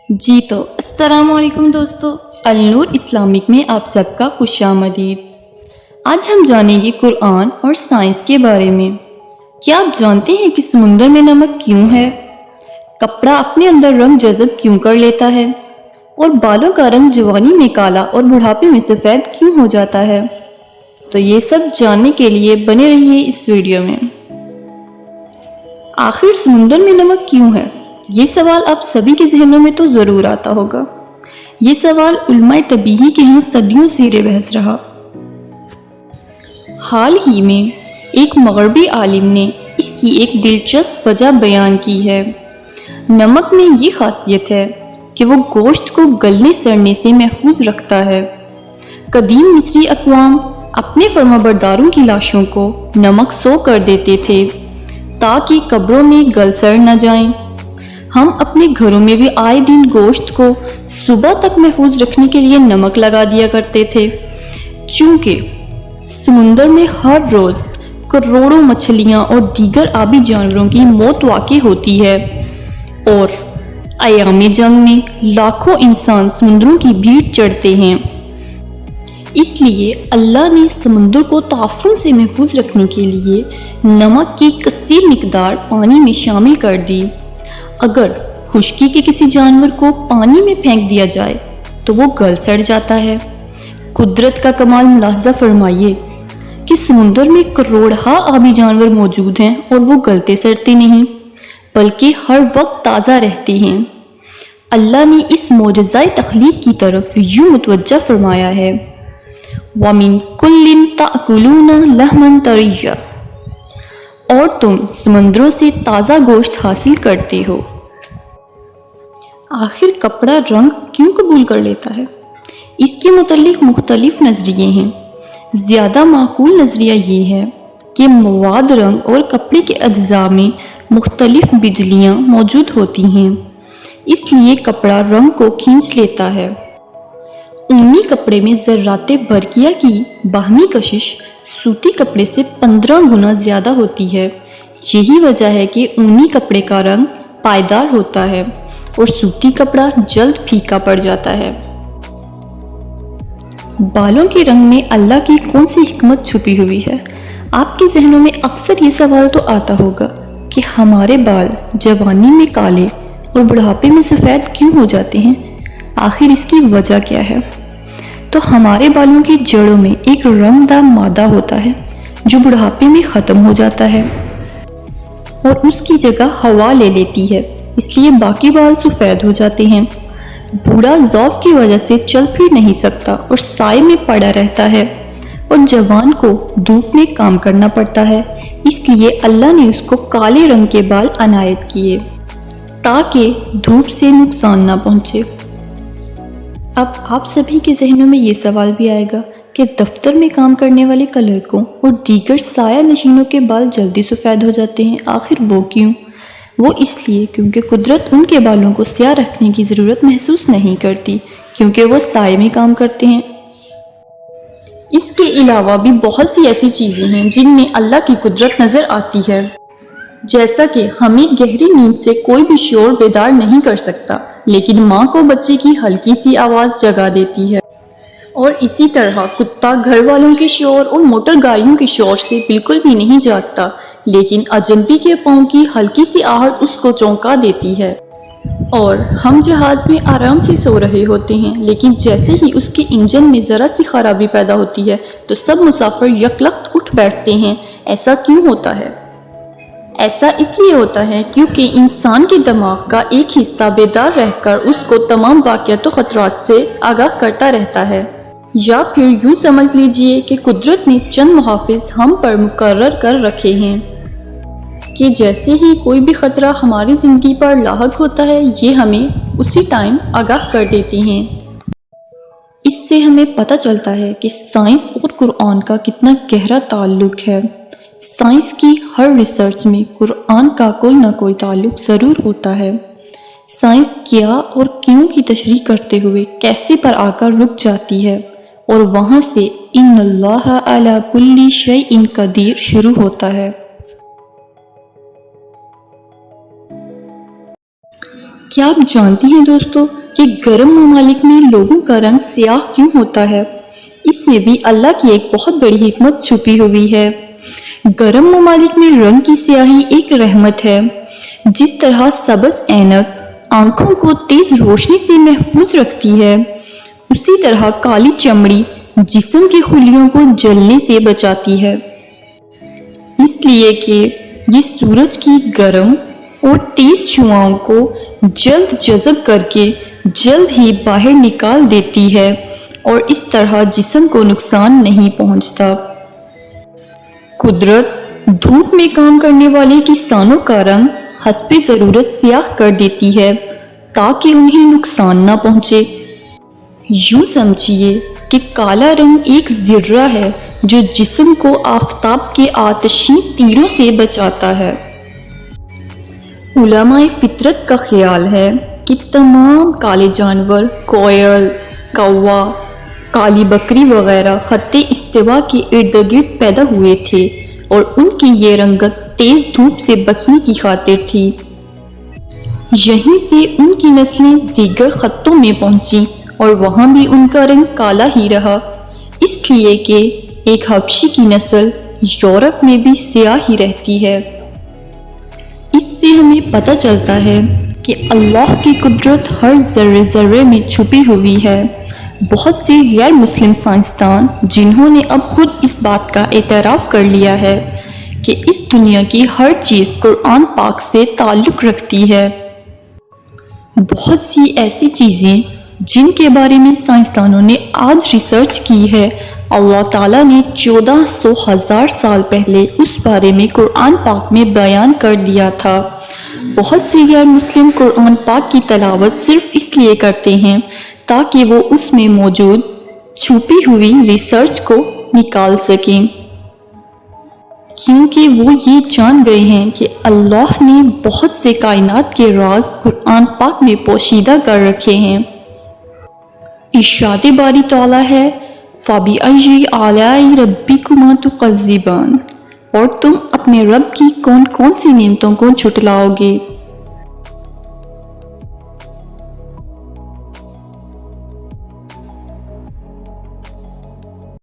جی تو السلام علیکم دوستو، النور اسلامک میں آپ سب کا خوش آمدید۔ آج ہم جانیں گے قرآن اور سائنس کے بارے میں۔ کیا آپ جانتے ہیں کہ سمندر میں نمک کیوں ہے؟ کپڑا اپنے اندر رنگ جذب کیوں کر لیتا ہے؟ اور بالوں کا رنگ جوانی میں کالا اور بڑھاپے میں سفید کیوں ہو جاتا ہے؟ تو یہ سب جاننے کے لیے بنے رہیے اس ویڈیو میں۔ آخر سمندر میں نمک کیوں ہے؟ یہ سوال آپ سبھی کے ذہنوں میں تو ضرور آتا ہوگا۔ یہ سوال علماء طبیعی کے ہاں صدیوں زیر بحث رہا۔ حال ہی میں ایک مغربی عالم نے اس کی ایک دلچسپ وجہ بیان کی ہے۔ نمک میں یہ خاصیت ہے کہ وہ گوشت کو گلنے سڑنے سے محفوظ رکھتا ہے۔ قدیم مصری اقوام اپنے فرمانبرداروں کی لاشوں کو نمک سو کر دیتے تھے تاکہ قبروں میں گل سڑ نہ جائیں۔ ہم اپنے گھروں میں بھی آئے دن گوشت کو صبح تک محفوظ رکھنے کے لیے نمک لگا دیا کرتے تھے۔ چونکہ سمندر میں ہر روز کروڑوں مچھلیاں اور دیگر آبی جانوروں کی موت واقع ہوتی ہے اور ایام جنگ میں لاکھوں انسان سمندروں کی بھیڑ چڑھتے ہیں، اس لیے اللہ نے سمندر کو تعفن سے محفوظ رکھنے کے لیے نمک کی کثیر مقدار پانی میں شامل کر دی۔ اگر خشکی کے کسی جانور کو پانی میں پھینک دیا جائے تو وہ گل سڑ جاتا ہے۔ قدرت کا کمال ملاحظہ فرمائیے کہ سمندر میں کروڑہا آبی جانور موجود ہیں اور وہ گلتے سڑتے نہیں بلکہ ہر وقت تازہ رہتے ہیں۔ اللہ نے اس معجزہ تخلیق کی طرف یوں متوجہ فرمایا ہے، وَمِن كُلٍّ تَأْكُلُونَ لَحْمًا طَرِيًّا، اور تم سمندروں سے تازہ گوشت حاصل کرتے ہو۔ آخر کپڑا رنگ کیوں قبول کر لیتا ہے؟ اس کے متعلق مختلف نظریے ہیں۔ زیادہ معقول نظریہ یہ ہے کہ مواد رنگ اور کپڑے کے اجزاء میں مختلف بجلیاں موجود ہوتی ہیں، اس لیے کپڑا رنگ کو کھینچ لیتا ہے۔ اونی کپڑے میں ذرات برقیہ کی باہمی کشش سوتی کپڑے سے 15 گنا زیادہ ہوتی ہے۔ یہی وجہ ہے کہ اونی کپڑے کا رنگ پائیدار ہوتا ہے اور سوتی کپڑا جلد پھیکا پڑ جاتا ہے۔ بالوں کے رنگ میں اللہ کی کون سی حکمت چھپی ہوئی ہے؟ آپ کے ذہنوں میں اکثر یہ سوال تو آتا ہوگا کہ ہمارے بال جوانی میں کالے اور بڑھاپے میں سفید کیوں ہو جاتے ہیں؟ آخر اس کی وجہ کیا ہے؟ تو ہمارے بالوں کی جڑوں میں ایک رنگ دار مادہ ہوتا ہے جو بڑھاپے میں ختم ہو جاتا ہے اور اس کی جگہ ہوا لے لیتی ہے، اس لیے باقی بال سفید ہو جاتے ہیں۔ بوڑھا ضعف کی وجہ سے چل پھر نہیں سکتا اور سائے میں پڑا رہتا ہے، اور جوان کو دھوپ میں کام کرنا پڑتا ہے، اس لیے اللہ نے اس کو کالے رنگ کے بال عنایت کیے تاکہ دھوپ سے نقصان نہ پہنچے۔ اب آپ سبھی کے ذہنوں میں یہ سوال بھی آئے گا کہ دفتر میں کام کرنے والے کلرکوں اور دیگر سایہ نشینوں کے بال جلدی سفید ہو جاتے ہیں، آخر وہ کیوں؟ وہ اس لیے کیونکہ قدرت ان کے بالوں کو سیاہ رکھنے کی ضرورت محسوس نہیں کرتی، کیونکہ وہ سائے میں کام کرتے ہیں۔ اس کے علاوہ بھی بہت سی ایسی چیزیں ہیں جن میں اللہ کی قدرت نظر آتی ہے، جیسا کہ ہمیں گہری نیند سے کوئی بھی شعور بیدار نہیں کر سکتا، لیکن ماں کو بچے کی ہلکی سی آواز جگا دیتی ہے، اور اسی طرح کتا گھر والوں کے شور اور موٹر گاڑیوں کے شور سے بالکل بھی نہیں جاگتا، لیکن اجنبی کے پاؤں کی ہلکی سی آہٹ اس کو چونکا دیتی ہے۔ اور ہم جہاز میں آرام سے سو رہے ہوتے ہیں، لیکن جیسے ہی اس کے انجن میں ذرا سی خرابی پیدا ہوتی ہے تو سب مسافر یکلخت اٹھ بیٹھتے ہیں۔ ایسا کیوں ہوتا ہے؟ ایسا اس لیے ہوتا ہے کیونکہ انسان کے دماغ کا ایک حصہ بیدار رہ کر اس کو تمام واقعات و خطرات سے آگاہ کرتا رہتا ہے۔ یا پھر یوں سمجھ لیجئے کہ قدرت نے چند محافظ ہم پر مقرر کر رکھے ہیں کہ جیسے ہی کوئی بھی خطرہ ہماری زندگی پر لاحق ہوتا ہے، یہ ہمیں اسی ٹائم آگاہ کر دیتی ہیں۔ اس سے ہمیں پتہ چلتا ہے کہ سائنس اور قرآن کا کتنا گہرا تعلق ہے۔ سائنس کی ہر ریسرچ میں قرآن کا کوئی نہ کوئی تعلق ضرور ہوتا ہے۔ سائنس کیا اور کیوں کی تشریح کرتے ہوئے کیسے پر آ کر رک جاتی ہے، اور وہاں سے ان اللہ علی کل شیء قدیر شروع ہوتا ہے۔ کیا آپ جانتی ہیں دوستو کہ گرم ممالک میں لوگوں کا رنگ سیاہ کیوں ہوتا ہے؟ اس میں بھی اللہ کی ایک بہت بڑی حکمت چھپی ہوئی ہے۔ گرم ممالک میں رنگ کی سیاہی ایک رحمت ہے۔ جس طرح سبز اینک آنکھوں کو تیز روشنی سے محفوظ رکھتی ہے، اسی طرح کالی چمڑی جسم کے خلیوں کو جلنے سے بچاتی ہے، اس لیے کہ یہ سورج کی گرم اور تیز شعاؤں کو جلد جذب کر کے جلد ہی باہر نکال دیتی ہے اور اس طرح جسم کو نقصان نہیں پہنچتا۔ قدرت دھوپ میں کام کرنے والے کسانوں کا رنگ حسب ضرورت سیاہ کر دیتی ہے تاکہ انہیں نقصان نہ پہنچے۔ یوں سمجھیے کہ کالا رنگ ایک ذرہ ہے جو جسم کو آفتاب کے آتشین تیروں سے بچاتا ہے۔ علماء فطرت کا خیال ہے کہ تمام کالے جانور، کوئل، کوا، کالی بکری وغیرہ خط استوا کے ارد گرد پیدا ہوئے تھے اور ان کی یہ رنگت تیز دھوپ سے بچنے کی خاطر تھی۔ یہیں سے ان کی نسلیں دیگر خطوں میں پہنچیں اور وہاں بھی ان کا رنگ کالا ہی رہا، اس لیے کہ ایک حبشی کی نسل یورپ میں بھی سیاہ ہی رہتی ہے۔ اس سے ہمیں پتہ چلتا ہے کہ اللہ کی قدرت ہر ذرے ذرے میں چھپی ہوئی ہے۔ بہت سے غیر مسلم سائنسدان جنہوں نے اب خود اس بات کا اعتراف کر لیا ہے کہ اس دنیا کی ہر چیز قرآن پاک سے تعلق رکھتی ہے۔ بہت سی ایسی چیزیں جن کے بارے میں سائنسدانوں نے آج ریسرچ کی ہے، اللہ تعالیٰ نے 1400 سال پہلے اس بارے میں قرآن پاک میں بیان کر دیا تھا۔ بہت سے غیر مسلم قرآن پاک کی تلاوت صرف اس لیے کرتے ہیں تاکہ وہ اس میں موجود چھپی ہوئی ریسرچ کو نکال سکیں، کیونکہ وہ یہ جان گئے ہیں کہ اللہ نے بہت سے کائنات کے راز قرآن پاک میں پوشیدہ کر رکھے ہیں۔ ارشاد باری تعالیٰ ہے فَبِأَيِّ آلَاءِ رَبِّكُمَا تُكَذِّبَانِ، اور تم اپنے رب کی کون کون سی نعمتوں کو جھٹلاؤ گے؟